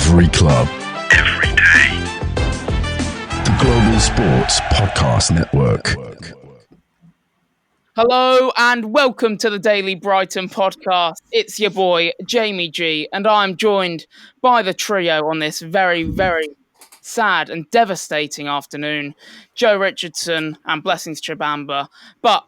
Every club. Every day. The Global Sports Podcast Network. Hello and welcome to the Daily Brighton podcast. It's your boy, Jamie G, and I'm joined by the trio on this very, very sad and devastating afternoon, Joe Richardson and Blessings Chibamba. But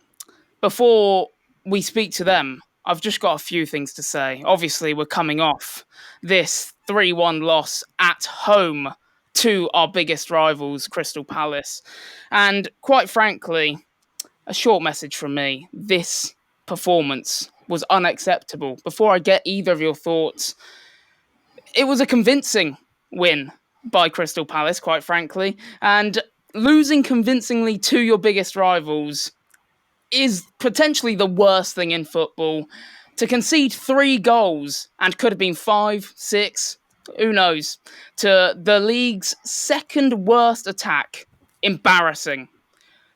before we speak to them, I've just got a few things to say. Obviously, we're coming off this 3-1 loss at home to our biggest rivals, Crystal Palace. And quite frankly, a short message from me. This performance was unacceptable. Before I get either of your thoughts, it was a convincing win by Crystal Palace, quite frankly. And losing convincingly to your biggest rivals is potentially the worst thing in football. To concede 3 goals, and could have been 5, 6, who knows, to the league's second worst attack, embarrassing.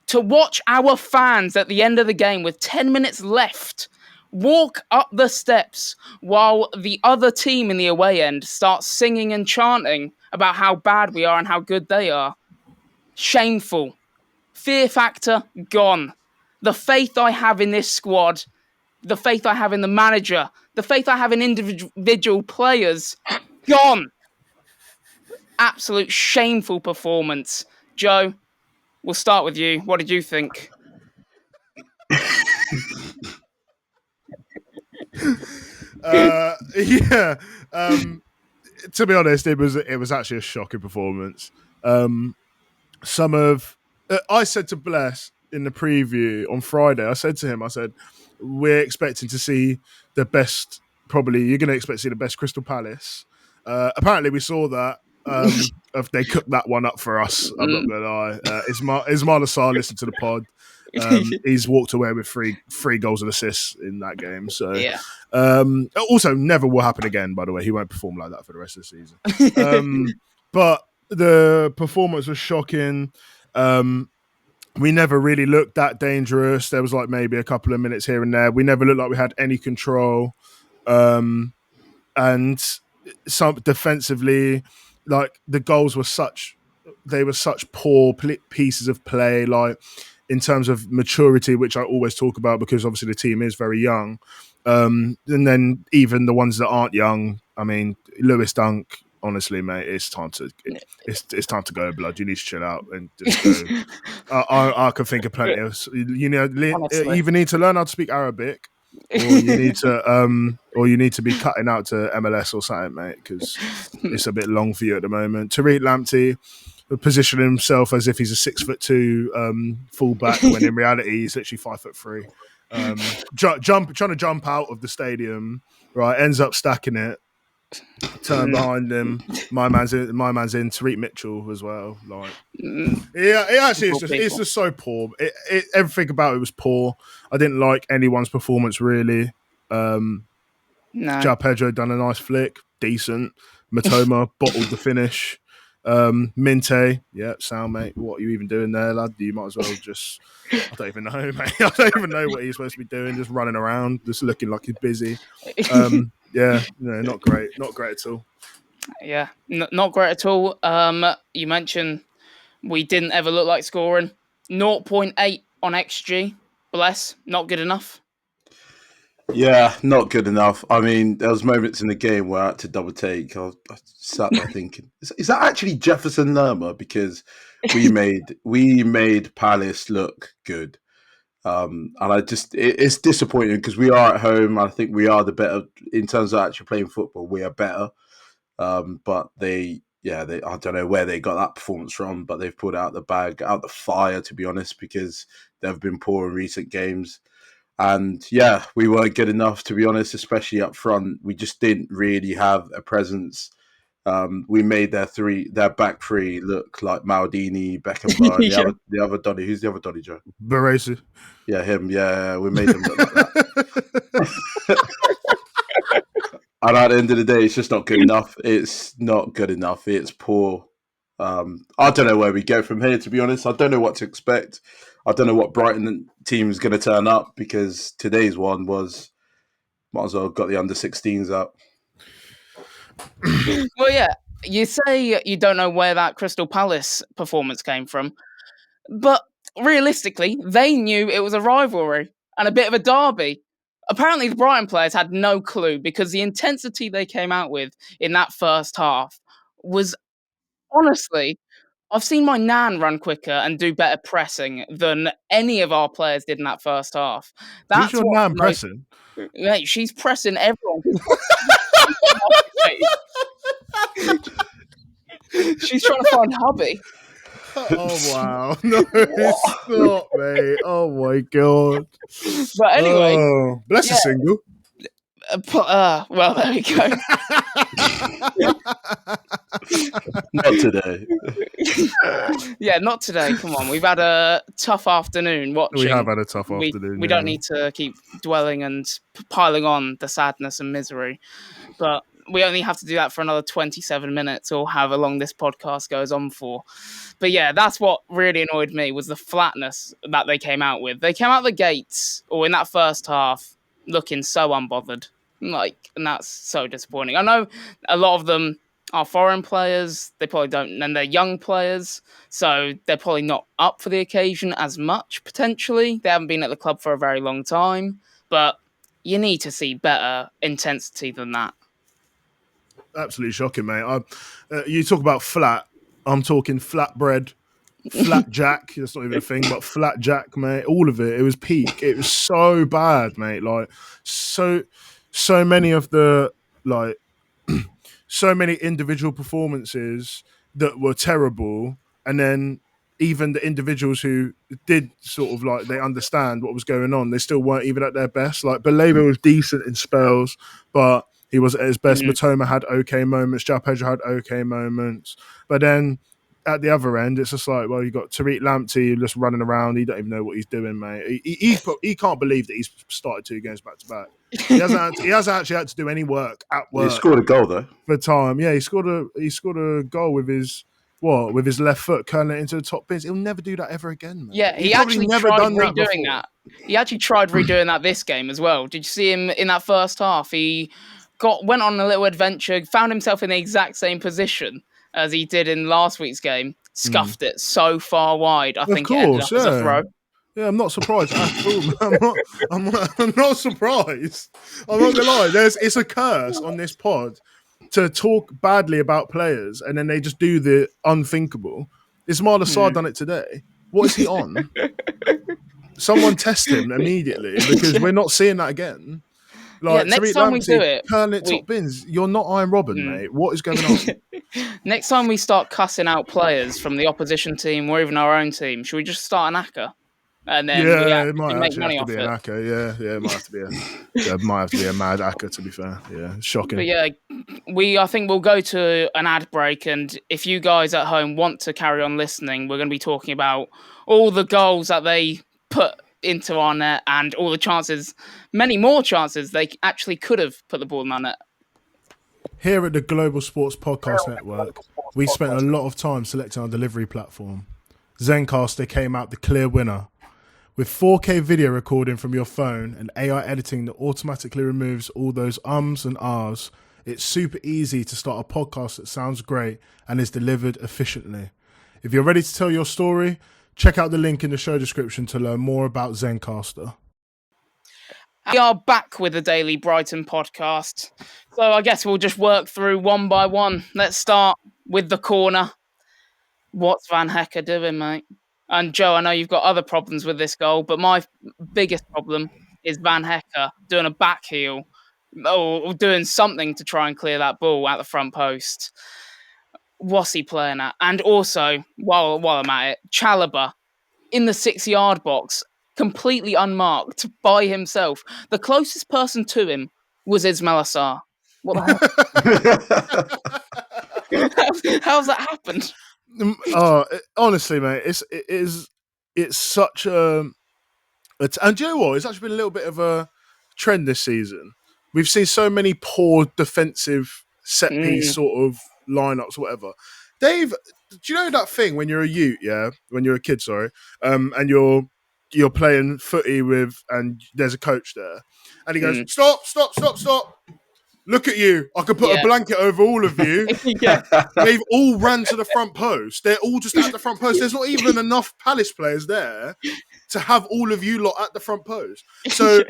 To watch our fans at the end of the game with 10 minutes left walk up the steps while the other team in the away end starts singing and chanting about how bad we are and how good they are. Shameful. Fear factor gone. The faith I have in this squad, the faith I have in the manager, the faith I have in individual players, gone. Absolute shameful performance. Joe, we'll start with you. What did you think? To be honest, it was actually a shocking performance. I said to Bless in the preview on Friday, I said to him, we're expecting to see the best, probably you're going to expect to see the best Crystal Palace. Apparently we saw that. If they cooked that one up for us, I'm not going to lie. Ismail Assar listened to the pod. He's walked away with three goals and assists in that game. So, yeah. Also, never will happen again. By the way, he won't perform like that for the rest of the season. But the performance was shocking. We never really looked that dangerous. There was like maybe a couple of minutes here and there. We never looked like we had any control. And some defensively, like the goals were such poor pieces of play, like in terms of maturity, which I always talk about because obviously the team is very young. And then even the ones that aren't young, I mean, Lewis Dunk, honestly, mate, it's time to go, blood. You need to chill out and just go. I can think of plenty of, you either need to learn how to speak Arabic, or you need to be cutting out to MLS or something, mate, because it's a bit long for you at the moment. Tariq Lamptey positioning himself as if he's a 6'2" fullback when in reality he's literally 5'3". Trying to jump out of the stadium, right? Ends up stacking it. Turn behind him. My man's in. Tariq Mitchell as well. Like, yeah, it actually is it's just so poor. Everything about it was poor. I didn't like anyone's performance really. No. João Pedro done a nice flick, decent. Matoma bottled the finish. Minte, yeah, sound mate. What are you even doing there, lad? You might as well just. I don't even know, mate. I don't even know what he's supposed to be doing. Just running around, just looking like he's busy. Yeah, no, not great at all. Yeah, not great at all. You mentioned we didn't ever look like scoring. 0.8 on XG. Bless, not good enough. Yeah, not good enough. I mean, there was moments in the game where I had to double take. I sat there thinking, is that actually Jefferson Lerma? Because we made Palace look good. And it's disappointing because we are at home. I think we are the better in terms of actually playing football. We are better, but I don't know where they got that performance from, but they've pulled out the fire, to be honest, because they've been poor in recent games. And yeah, we weren't good enough, to be honest, especially up front. We just didn't really have a presence. We made their back three look like Maldini, Beckenbauer, the other Donny. Who's the other Donny, Joe? Baresi. Yeah, him. Yeah, we made him look like that. And at the end of the day, it's just not good enough. It's not good enough. It's poor. I don't know where we go from here, to be honest. I don't know what to expect. I don't know what Brighton team is going to turn up, because today's one was, might as well have got the under-16s out. Well, yeah, you say you don't know where that Crystal Palace performance came from, but realistically, they knew it was a rivalry and a bit of a derby. Apparently, the Brighton players had no clue because the intensity they came out with in that first half was honestly, I've seen my nan run quicker and do better pressing than any of our players did in that first half. Who's That's your what nan most, pressing? mate, she's pressing everyone. She's trying to find hubby. Oh wow! No, it's not, mate. Oh my god! But anyway, oh, bless yeah. you, single. Well, there we go. Not today. Yeah, not today. Come on, we've had a tough afternoon watching. We have had a tough afternoon. We don't need to keep dwelling and piling on the sadness and misery, but we only have to do that for another 27 minutes or however long this podcast goes on for. But yeah, that's what really annoyed me was the flatness that they came out with. They came out the gates, or in that first half, looking so unbothered. And that's so disappointing. I know a lot of them are foreign players. They probably don't, and they're young players, so they're probably not up for the occasion as much, potentially. They haven't been at the club for a very long time, but you need to see better intensity than that. Absolutely shocking, mate. You talk about flat. I'm talking flatbread, flat jack. That's not even a thing, but flat jack, mate. All of it. It was peak. It was so bad, mate. Like so many of the so many individual performances that were terrible, and then even the individuals who did sort of like they understand what was going on, they still weren't even at their best. Like Baleba was decent in spells, but he was at his best. Matoma had okay moments. João Pedro had okay moments. But then at the other end, it's just like, well, you got Tariq Lamptey just running around. He don't even know what he's doing, mate. He can't believe that he's started 2 games back to back. He hasn't actually had to do any work at work. He scored a goal though. For time, yeah, he scored a goal with his left foot, curling it into the top bins. He'll never do that ever again, man. Yeah, he actually tried redoing that. He actually tried redoing that this game as well. Did you see him in that first half? He went on a little adventure, found himself in the exact same position as he did in last week's game, scuffed it so far wide. I think it ended up as a throw. Yeah, I'm not surprised at all. I'm not surprised. I'm not gonna lie. It's a curse on this pod to talk badly about players and then they just do the unthinkable. Ismail Assar done it today. What is he on? Someone test him immediately because we're not seeing that again. Like, next time we do it, curling top bins. You're not Iron Robin, mate. What is going on? Next time we start cussing out players from the opposition team or even our own team, should we just start an ACCA? And then it might actually have to be an ACCA. Yeah, it might have to be a mad ACCA, to be fair. Yeah, shocking. But yeah, I think we'll go to an ad break, and if you guys at home want to carry on listening, we're going to be talking about all the goals that they put into our net and all the chances, many more chances they actually could have put the ball in our net. Here at the Global Sports Podcast Network, we spent a lot of time selecting our delivery platform. Zencastr came out the clear winner. With 4K video recording from your phone and AI editing that automatically removes all those ums and ahs, it's super easy to start a podcast that sounds great and is delivered efficiently. If you're ready to tell your story, check out the link in the show description to learn more about Zencastr. We are back with the Daily Brighton podcast. So I guess we'll just work through one by one. Let's start with the corner. What's Van Hecker doing, mate? And Joe, I know you've got other problems with this goal, but my biggest problem is Van Hecker doing a back heel or doing something to try and clear that ball at the front post. What's he playing at? And also, while I'm at it, Chalobah in the 6-yard box, completely unmarked by himself. The closest person to him was Ismail Assar. What the hell? How's that happened? Honestly, mate, it's such a and do you know what? It's actually been a little bit of a trend this season. We've seen so many poor defensive set piece sort of lineups, whatever. Dave, do you know that thing when you're a youth, when you're a kid, and you're playing footy with, and there's a coach there, and he goes, stop. look at you. I could put a blanket over all of you. Yeah. They've all ran to the front post. They're all just at the front post. There's not even enough Palace players there to have all of you lot at the front post. So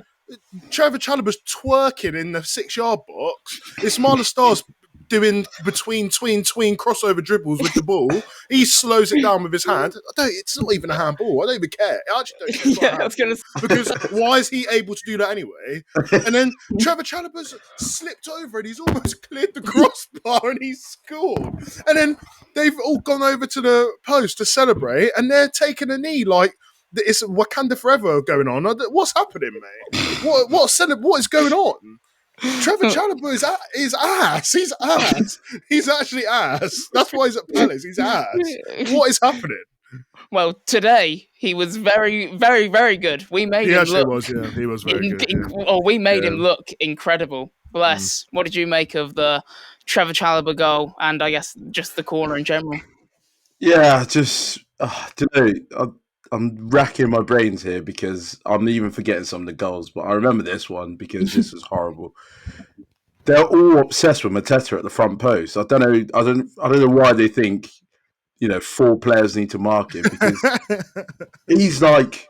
Trevor Chalobah's twerking in the 6-yard box. Ismaila Starr's doing between crossover dribbles with the ball. He slows it down with his hand. It's not even a handball. I don't even care. I actually don't care. Yeah, I was gonna say. Because why is he able to do that anyway? And then Trevor Chalobah's slipped over and he's almost cleared the crossbar and he's scored. And then they've all gone over to the post to celebrate and they're taking a knee like it's Wakanda Forever going on. What's happening, mate? What is going on? Trevor Chalobah is ass. He's ass. He's actually ass. That's why he's at Palace. He's ass. What is happening? Well, today he was very, very, very good. We made him look. He was very good. We made him look incredible. Bless. What did you make of the Trevor Chalobah goal and I guess just the corner in general? Yeah, just I'm racking my brains here because I'm even forgetting some of the goals, but I remember this one because this was horrible. They're all obsessed with Mateta at the front post. I don't know why they think 4 players need to mark him because he's like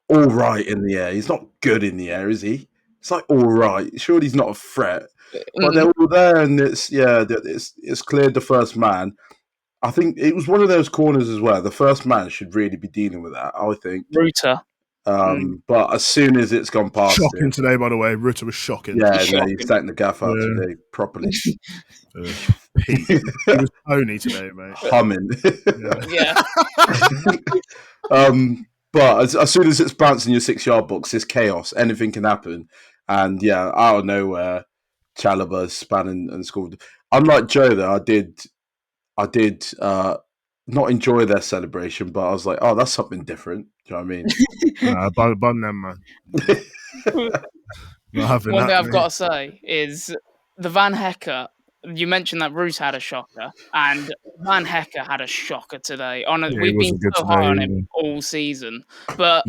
all right in the air. He's not good in the air, is he? It's like all right. Surely he's not a threat. But they're all there, and it's cleared the first man. I think it was one of those corners as well. The first man should really be dealing with that, I think. Ruta. But as soon as it's gone past shocking today, by the way. Ruta was shocking. Yeah, he's taking the gaff out today properly. He was pony today, mate. Humming. Yeah. But as soon as it's bouncing your 6-yard box, it's chaos. Anything can happen. And out of nowhere, Chalobah span and scored. Unlike Joe, though, I did not enjoy their celebration, but I was like, oh, that's something different. Do you know what I mean? Bun them, man. One thing I've got to say is the Van Hecker. You mentioned that Roos had a shocker, and Van Hecker had a shocker today. We've been so high on him all season, but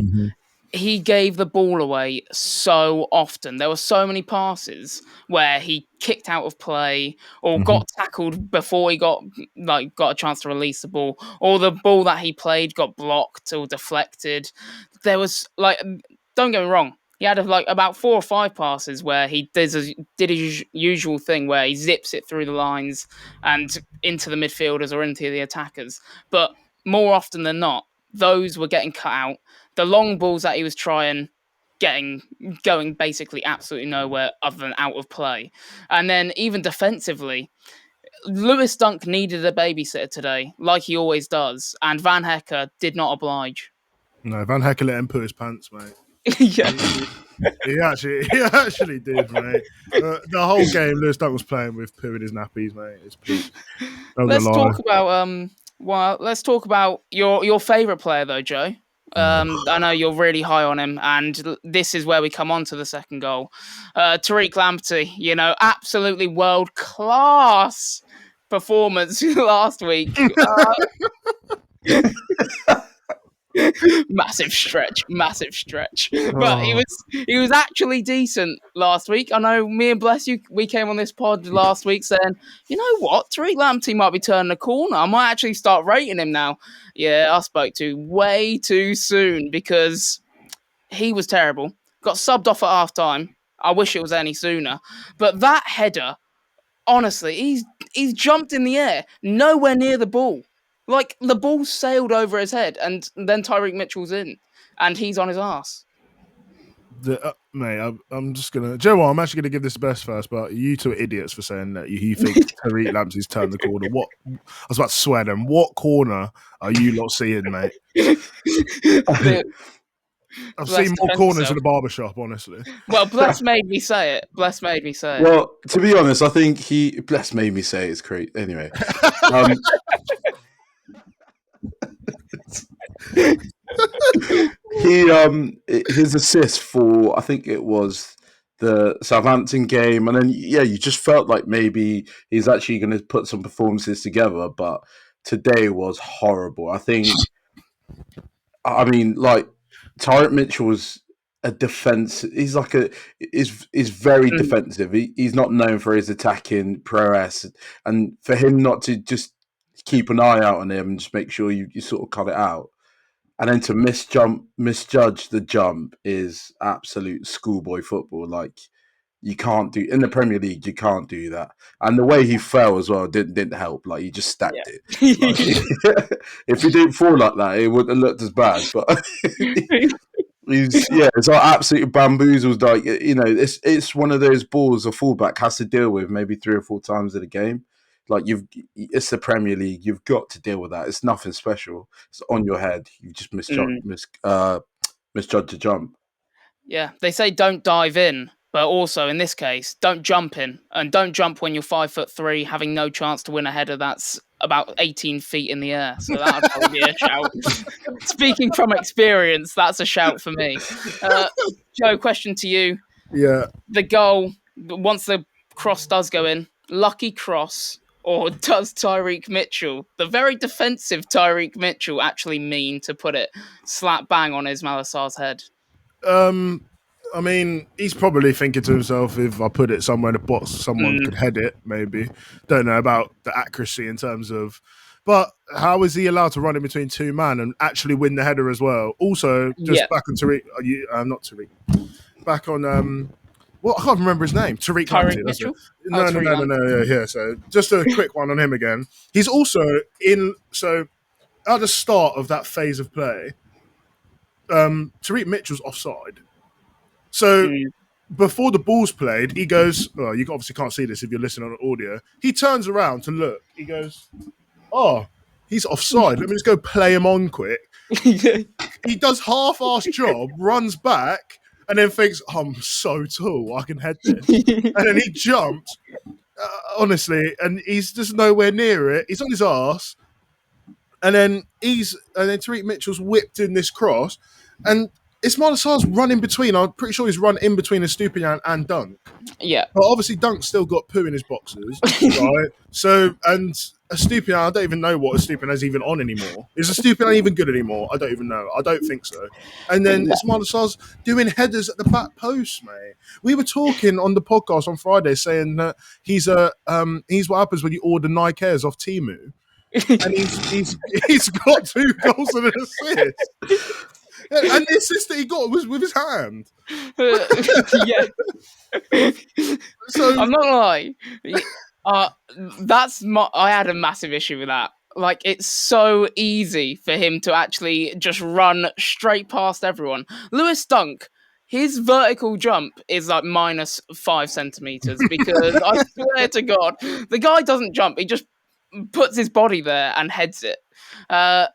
he gave the ball away so often. There were so many passes where he kicked out of play or got tackled before he got a chance to release the ball, or the ball that he played got blocked or deflected. There was don't get me wrong, he had about 4 or 5 passes where he did his usual thing where he zips it through the lines and into the midfielders or into the attackers. But more often than not, those were getting cut out. The long balls that he was trying, going basically absolutely nowhere other than out of play. And then even defensively, Lewis Dunk needed a babysitter today, like he always does, and Van Hecker did not oblige. No, Van Hecker let him put his pants, mate. Yeah. He actually did, mate. The whole game, Lewis Dunk was playing with poo in his nappies, mate. It's peak. Let's talk about your favourite player, though, Joe. I know you're really high on him, and this is where we come on to the second goal. Tariq Lamptey, absolutely world-class performance last week. Massive stretch. But he was actually decent last week. I know me and Bless You, we came on this pod last week saying, you know what, Tariq Lamptey might be turning a corner. I might actually start rating him now. Yeah, I spoke way too soon because he was terrible. Got subbed off at half time. I wish it was any sooner. But that header, honestly, he's jumped in the air, nowhere near the ball. Like, the ball sailed over his head, and then Tyreek Mitchell's in, and he's on his arse. Mate, I'm just going to... Joe, you know I'm actually going to give this the best first, but you two are idiots for saying that you think Tariq Lamptey's turned the corner. I was about to swear then. What corner are you not seeing, mate? I've seen more corners in the barbershop, honestly. Well, Bless made me say it. Well, to be honest, I think Bless made me say it's great. Anyway. His assist for, I think it was the Southampton game, and then you just felt like maybe he's actually going to put some performances together, but today was horrible. I mean, Tyreek Mitchell was a defense. He's like is very defensive. He's not known for his attacking prowess, and for him not to just keep an eye out on him and just make sure you sort of cut it out, and then to misjudge the jump is absolute schoolboy football. Like, you can't do in the Premier League. You can't do that. And the way he fell as well didn't help. Like, he just stacked it. Like, if he didn't fall like that, it wouldn't have looked as bad. But it's like absolutely bamboozled. Like, it's one of those balls a fullback has to deal with maybe 3 or 4 times in a game. Like, it's the Premier League. You've got to deal with that. It's nothing special. It's on your head. You just misjudged the jump. Yeah, they say don't dive in, but also in this case, don't jump in, and don't jump when you're 5'3", having no chance to win a header that's about 18 feet in the air. So that would probably be a shout. Speaking from experience, that's a shout for me. Joe, question to you. Yeah. The goal, once the cross does go in, lucky cross, or does Tyreek Mitchell, the very defensive Tyreek Mitchell, actually mean to put it slap bang on Ismaila Sarr's head? I mean, he's probably thinking to himself, if I put it somewhere in the box, someone could head it, maybe. Don't know about the accuracy in terms of... But how is he allowed to run in between 2 men and actually win the header as well? Also, just back on Tariq... not Tariq. Back on... I can't remember his name. Tyreek Mitchell? No. Yeah, so just a quick one on him again. He's also in... So, at the start of that phase of play, Tyreek Mitchell's offside. So before the ball's played, he goes, you obviously can't see this if you're listening on audio. He turns around to look. He goes, he's offside. Let me just go play him on quick. He does half-assed job, runs back, and then thinks, I'm so tall, I can head this. And then he jumps, honestly, and he's just nowhere near it. He's on his arse. And then Tariq Mitchell's whipped in this cross, and Ismaila Sarr's run in between. I'm pretty sure he's run in between Estupiñán and Dunk. Yeah. But obviously Dunk's still got poo in his boxers, right? So, and Estupiñán, I don't even know what Estupiñán's even on anymore. Is Estupiñán even good anymore? I don't even know. I don't think so. And then Ismaila Sarr's doing headers at the back post, mate. We were talking on the podcast on Friday saying that he's what happens when you order Nike Airs off Temu. And he's got 2 goals and an assist. And the assist that he got was with his hand. Yeah. So I'm not gonna lie. I had a massive issue with that. Like, it's so easy for him to actually just run straight past everyone. Lewis Dunk, his vertical jump is like minus 5 centimeters because I swear to God, the guy doesn't jump. He just puts his body there and heads it. Ismaila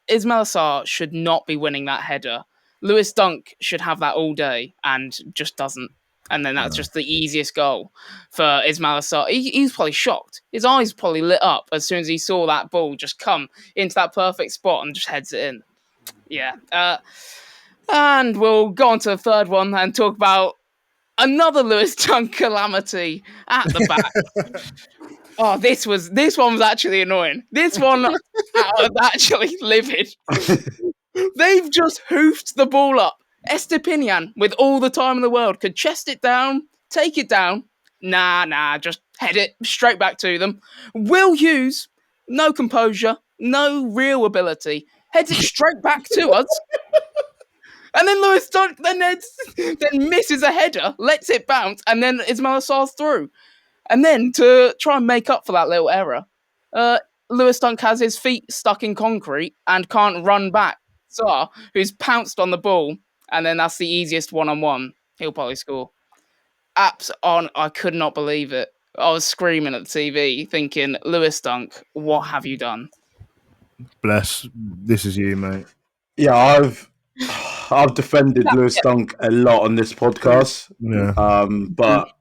Sarr should not be winning that header. Lewis Dunk should have that all day and just doesn't. And then that's just the easiest goal for Ismaila Sarr. He's probably shocked. His eyes probably lit up as soon as he saw that ball just come into that perfect spot and just heads it in. Yeah. And we'll go on to the third one and talk about another Lewis Dunk calamity at the back. Oh, this one was actually annoying. This one was actually livid. They've just hoofed the ball up. Estupiñán, with all the time in the world, could chest it down, take it down. Nah, just head it straight back to them. Will Hughes, no composure, no real ability, heads it straight back to us. And then Lewis Dunk then misses a header, lets it bounce, and then Ismaila Sarr's through. And then to try and make up for that little error, Lewis Dunk has his feet stuck in concrete and can't run back. Sarr, who's pounced on the ball, and then that's the easiest one-on-one. He'll probably score. I could not believe it. I was screaming at the TV, thinking, Lewis Dunk, what have you done? Bless. This is you, mate. Yeah, I've defended Lewis Dunk a lot on this podcast. Yeah. But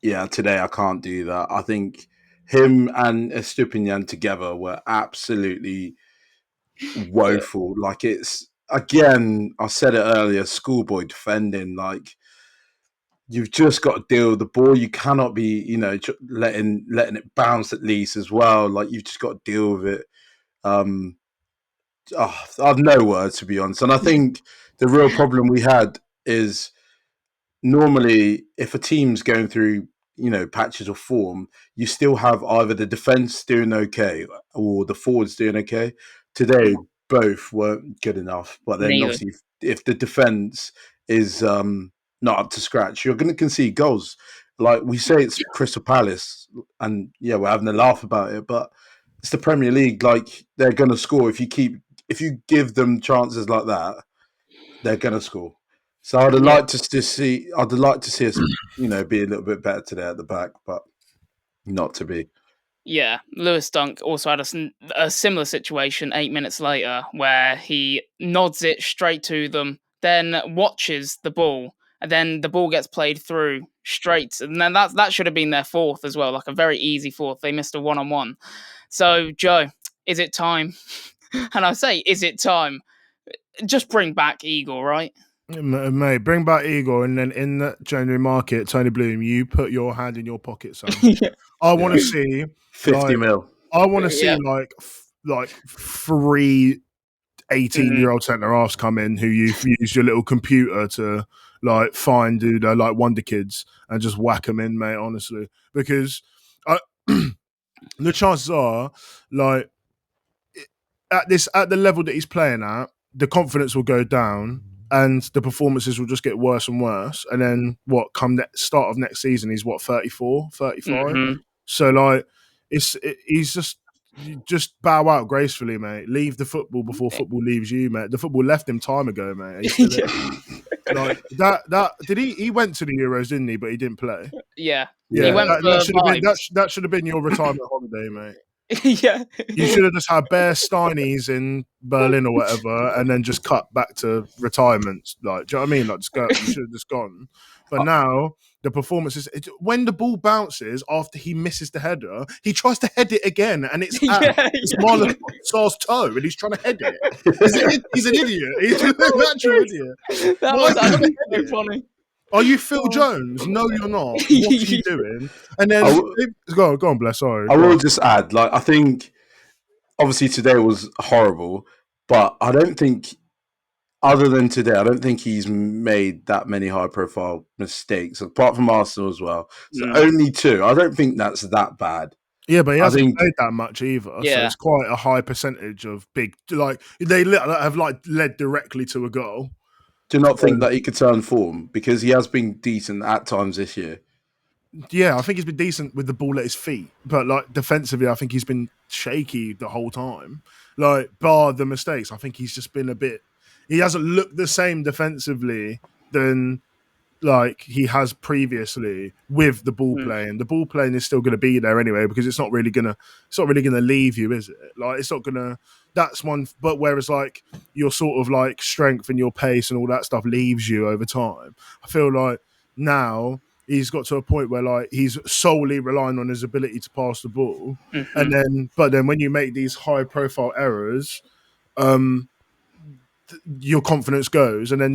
yeah, today I can't do that. I think him and Estupiñán together were absolutely woeful. Like, it's, again, I said it earlier, schoolboy defending. Like, you've just got to deal with the ball. You cannot be, letting it bounce at least as well. Like, you've just got to deal with it. I've no words, to be honest. And I think the real problem we had is normally if a team's going through, patches of form, you still have either the defense doing okay or the forwards doing okay. Today, both weren't good enough. But then Neither. obviously, if the defense is not up to scratch, you're going to concede goals. Like we say, it's Crystal Palace, and yeah, we're having a laugh about it, but it's the Premier League. Like they're going to score if you give them chances like that, they're going to score. So I'd like to see us, be a little bit better today at the back, but not to be. Yeah, Lewis Dunk also had a similar situation 8 minutes later where he nods it straight to them, then watches the ball, and then the ball gets played through straight. And then that should have been their fourth as well, like a very easy fourth. They missed a one-on-one. So, Joe, is it time? And I say, is it time? Just bring back Igor, right? Mate, bring back Igor, and then in the January market, Tony Bloom, you put your hand in your pocket, son. I want to see 50 mil. I want to see like 3 18-year-old centre halves come in who you use your little computer to like find, dude, like Wonder Kids, and just whack them in, mate. Honestly, because the chances are, like at the level that he's playing at, the confidence will go down and the performances will just get worse and worse. And then come start of next season, he's 34, 35. Mm-hmm. So like he's just bow out gracefully, mate. Leave the football before football leaves you, mate. The football left him time ago, mate. Like that did he went to the Euros, didn't he? But he didn't play. Yeah. He went that should have been your retirement holiday, mate. Yeah. You should have just had bare Steinies in Berlin or whatever, and then just cut back to retirement. Like, do you know what I mean? Like, just go. You should have just gone. But now the performances, when the ball bounces after he misses the header, he tries to head it again, and it's Marlon Sarr's toe, and he's trying to head it. He's an idiot. He's an actual idiot. That was funny. Are you Phil Jones? No, you're not. What are you doing? And then go on, bless. Sorry. I will just add, like, I think obviously today was horrible, but I don't think, other than today, I don't think he's made that many high-profile mistakes, apart from Arsenal as well. So only 2. I don't think that's that bad. Yeah, but he hasn't played that much either. Yeah. So it's quite a high percentage of big, like, they have like led directly to a goal. Do you not think that he could turn form? Because he has been decent at times this year. Yeah, I think he's been decent with the ball at his feet. But, like, defensively, I think he's been shaky the whole time. Like, bar the mistakes, I think he's just been a bit... He hasn't looked the same defensively than, like, he has previously with the ball playing. The ball playing is still going to be there anyway because it's not really going to leave you, is it? Like, it's not going to... That's one, but whereas like your sort of like strength and your pace and all that stuff leaves you over time. I feel like now he's got to a point where like he's solely relying on his ability to pass the ball, and then when you make these high profile errors, your confidence goes, and then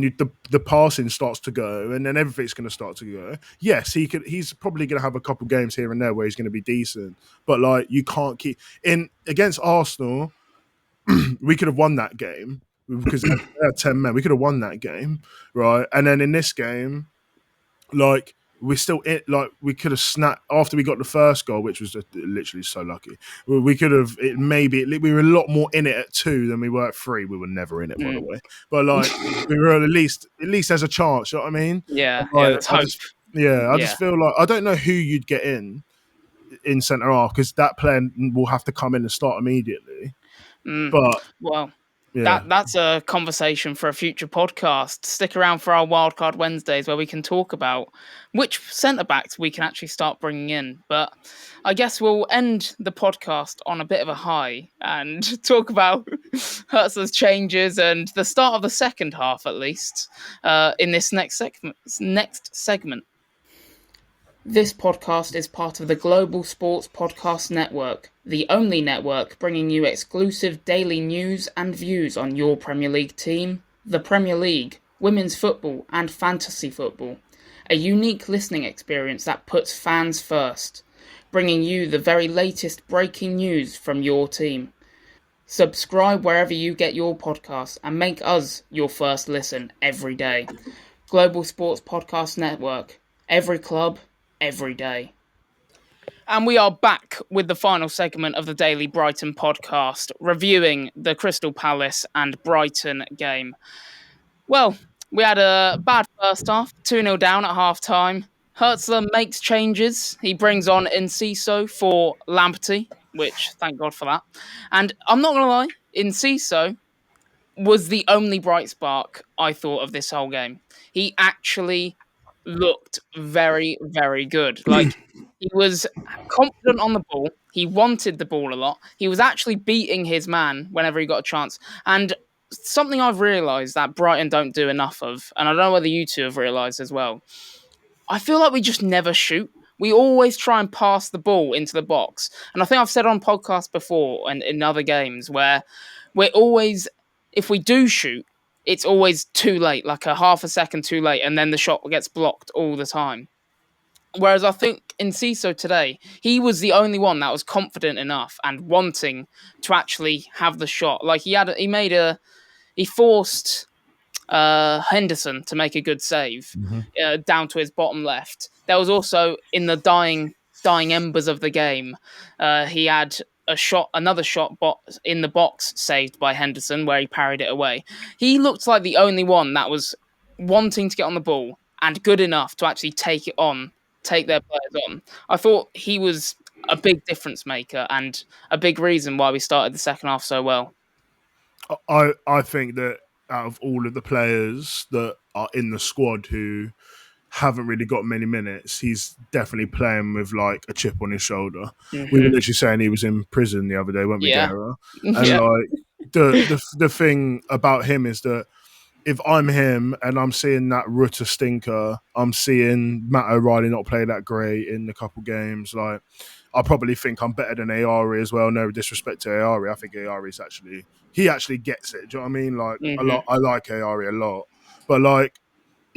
the passing starts to go, and then everything's going to start to go. Yes, he's probably going to have a couple games here and there where he's going to be decent, but like you can't keep in against Arsenal. We could have won that game because they had 10 men. We could have won that game, right? And then in this game, like we could have snapped after we got the first goal, which was just literally so lucky. We could have we were a lot more in it at 2 than we were at 3. We were never in it, by the way. But like we were at least there's a chance. You know what I mean? Yeah, like, hope. I just feel like I don't know who you'd get in centre half because that player will have to come in and start immediately. But that's a conversation for a future podcast. Stick around for our Wildcard Wednesdays where we can talk about which centre-backs we can actually start bringing in. But I guess we'll end the podcast on a bit of a high and talk about Hertzler's changes and the start of the second half, at least, in this next segment. This podcast is part of the Global Sports Podcast Network, the only network bringing you exclusive daily news and views on your Premier League team, the Premier League, women's football and fantasy football. A unique listening experience that puts fans first, bringing you the very latest breaking news from your team. Subscribe wherever you get your podcasts and make us your first listen every day. Global Sports Podcast Network. Every club, every day. And we are back with the final segment of the Daily Brighton podcast, reviewing the Crystal Palace and Brighton game. Well, we had a bad first half, 2-0 down at half-time. Hertzler makes changes. He brings on Enciso for Lamptey, which, thank God for that. And I'm not going to lie, Enciso was the only bright spark I thought of this whole game. He actually looked very, very good. Like, he was confident on the ball. He wanted the ball a lot. He was actually beating his man whenever he got a chance. And something I've realised that Brighton don't do enough of, and I don't know whether you two have realised as well, I feel like we just never shoot. We always try and pass the ball into the box. And I think I've said on podcasts before and in other games where we're always, if we do shoot, it's always too late, like a half a second too late, and then the shot gets blocked all the time. Whereas I think in Ciso today, he was the only one that was confident enough and wanting to actually have the shot. Like he forced Henderson to make a good save down to his bottom left. There was also in the dying embers of the game, he had another shot in the box saved by Henderson where he parried it away. He looked like the only one that was wanting to get on the ball and good enough to actually take their players on. I thought he was a big difference maker and a big reason why we started the second half so well. I think that out of all of the players that are in the squad who haven't really got many minutes, he's definitely playing with like a chip on his shoulder. Mm-hmm. We were literally saying he was in prison the other day, weren't we, Gara? And like the thing about him is that if I'm him and I'm seeing that Rutter stinker, I'm seeing Matt O'Reilly not play that great in a couple games, like I probably think I'm better than Ayari as well. No disrespect to Ayari. I think Ayari's he actually gets it. Do you know what I mean? Like I like Ayari a lot. But like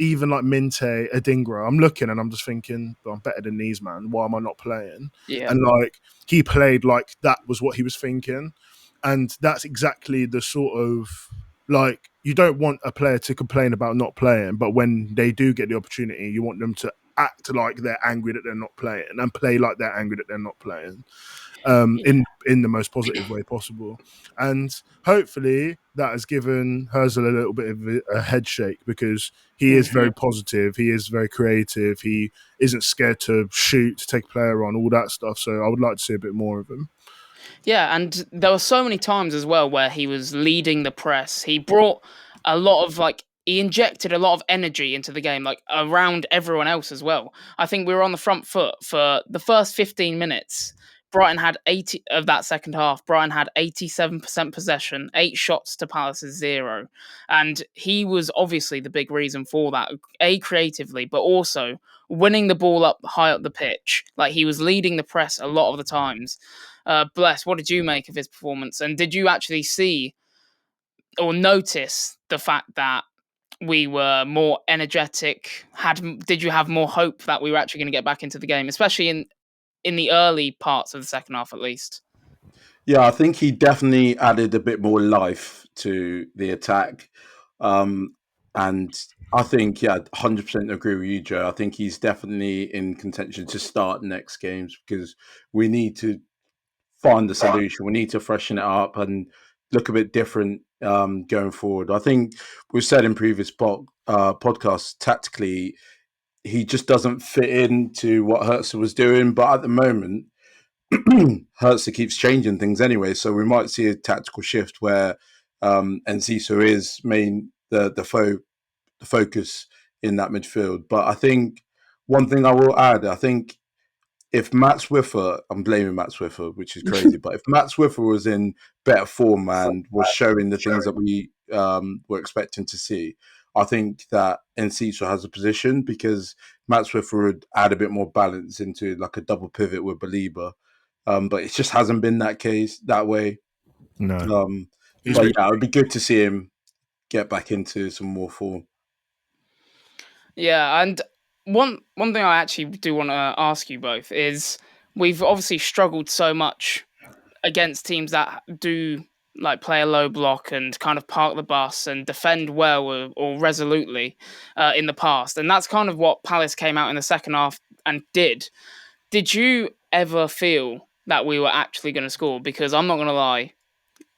even like Minte, Adingra, I'm looking and I'm just thinking, well, I'm better than these, man. Why am I not playing? Yeah. And like he played like that was what he was thinking. And that's exactly the sort of like you don't want a player to complain about not playing, but when they do get the opportunity, you want them to act like they're angry that they're not playing and play like they're angry that they're not playing in the most positive way possible. And hopefully that has given Herzl a little bit of a head shake because he is very positive. He is very creative. He isn't scared to shoot, to take a player on, all that stuff. So I would like to see a bit more of him. Yeah, and there were so many times as well where he was leading the press. He brought a lot of he injected a lot of energy into the game, like around everyone else as well. I think we were on the front foot for the first 15 minutes. Brighton had 80 of that second half. Brighton had 87% possession, 8 shots to Palace's 0. And he was obviously the big reason for that, creatively, but also winning the ball up high up the pitch. Like he was leading the press a lot of the times. Bless, what did you make of his performance? And did you actually see or notice the fact that we were more energetic? Did you have more hope that we were actually going to get back into the game, especially in the early parts of the second half, at least? Yeah, I think he definitely added a bit more life to the attack. And I think, 100% agree with you, Joe. I think he's definitely in contention to start next games because we need to find the solution. We need to freshen it up and look a bit different going forward. I think we've said in previous podcasts, tactically, he just doesn't fit into what Hertzler was doing. But at the moment, Hertzler keeps changing things anyway, so we might see a tactical shift where Enciso is the focus in that midfield. But I think one thing I will add, I think if Matt Swiffer, I'm blaming Matt Swiffer, which is crazy, but if Matt Swiffer was in better form and was showing the things that we were expecting to see, I think that Enciso has a position because Matt Swiffer would add a bit more balance into like a double pivot with Baliba. But it just hasn't been that way. No. But yeah, it would be good to see him get back into some more form. Yeah, and one thing I actually do want to ask you both is we've obviously struggled so much against teams that do like play a low block and kind of park the bus and defend well or resolutely in the past. And that's kind of what Palace came out in the second half and did. Did you ever feel that we were actually going to score? Because I'm not going to lie,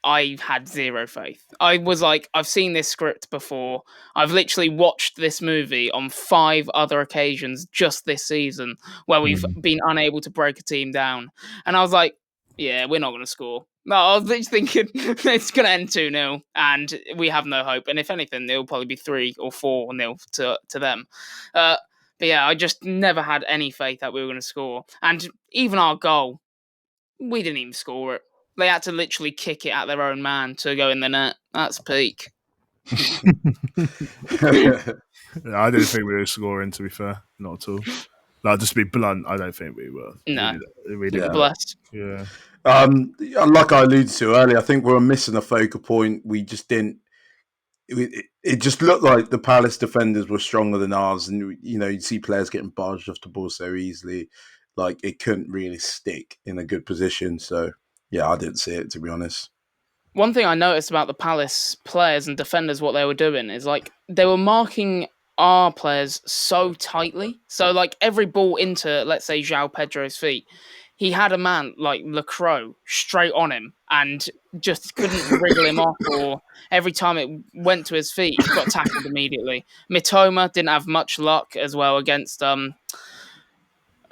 I had zero faith. I was like, I've seen this script before. I've literally watched this movie on 5 other occasions just this season where we've been unable to break a team down. And I was like, yeah, we're not going to score. No, I was literally thinking it's going to end 2-0 and we have no hope. And if anything, it'll probably be 3 or 4-0 to them. But yeah, I just never had any faith that we were going to score. And even our goal, we didn't even score it. They had to literally kick it at their own man to go in the net. That's peak. Yeah, I didn't think we were scoring, to be fair. Not at all. Like, just to be blunt, I don't think we were. No. We didn't. Blessed. Yeah. Like I alluded to earlier, I think we were missing a focal point. We just didn't. It just looked like the Palace defenders were stronger than ours, and you'd see players getting barged off the ball so easily. Like, it couldn't really stick in a good position. So yeah, I didn't see it, to be honest. One thing I noticed about the Palace players and defenders, what they were doing is like they were marking our players so tightly. So like every ball into, let's say, João Pedro's feet, he had a man like Lacroix straight on him and just couldn't wriggle him off, or every time it went to his feet, he got tackled immediately. Mitoma didn't have much luck as well against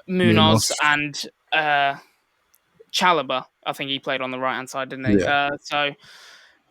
Munoz and Chalobah. I think he played on the right-hand side, didn't he? Yeah. So,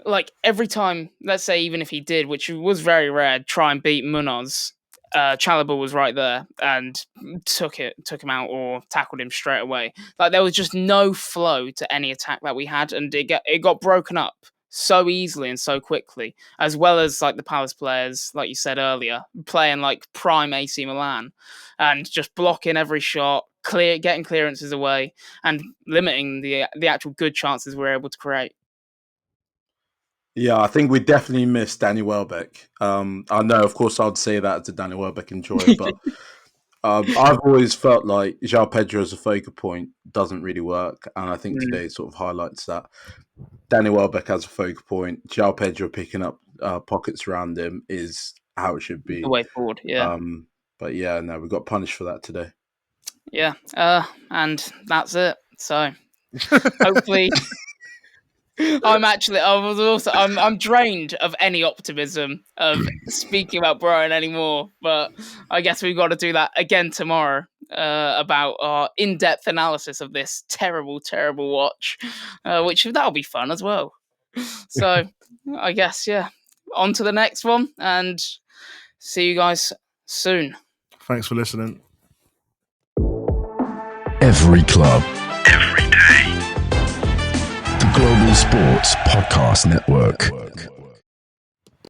like, every time, let's say even if he did, which was very rare, try and beat Munoz, Chalobah was right there and took him out or tackled him straight away. Like, there was just no flow to any attack that we had, and it got broken up so easily and so quickly, as well as like the Palace players, like you said earlier, playing like prime AC Milan and just blocking every shot, getting clearances away and limiting the actual good chances we're able to create. Yeah, I think we definitely missed Danny Welbeck. I know, of course, I'd say that to Danny Welbeck and Troy, but I've always felt like João Pedro as a focal point doesn't really work, and I think today sort of highlights that. Danny Welbeck as a focal point, João Pedro picking up pockets around him is how it should be. The way forward, yeah. But yeah, no, we got punished for that today. Yeah, and that's it. So hopefully, I'm drained of any optimism of speaking about Brighton anymore. But I guess we've got to do that again tomorrow about our in-depth analysis of this terrible, terrible watch, which that'll be fun as well. So I guess, yeah, on to the next one and see you guys soon. Thanks for listening. Every club, every day. The Global Sports Podcast Network.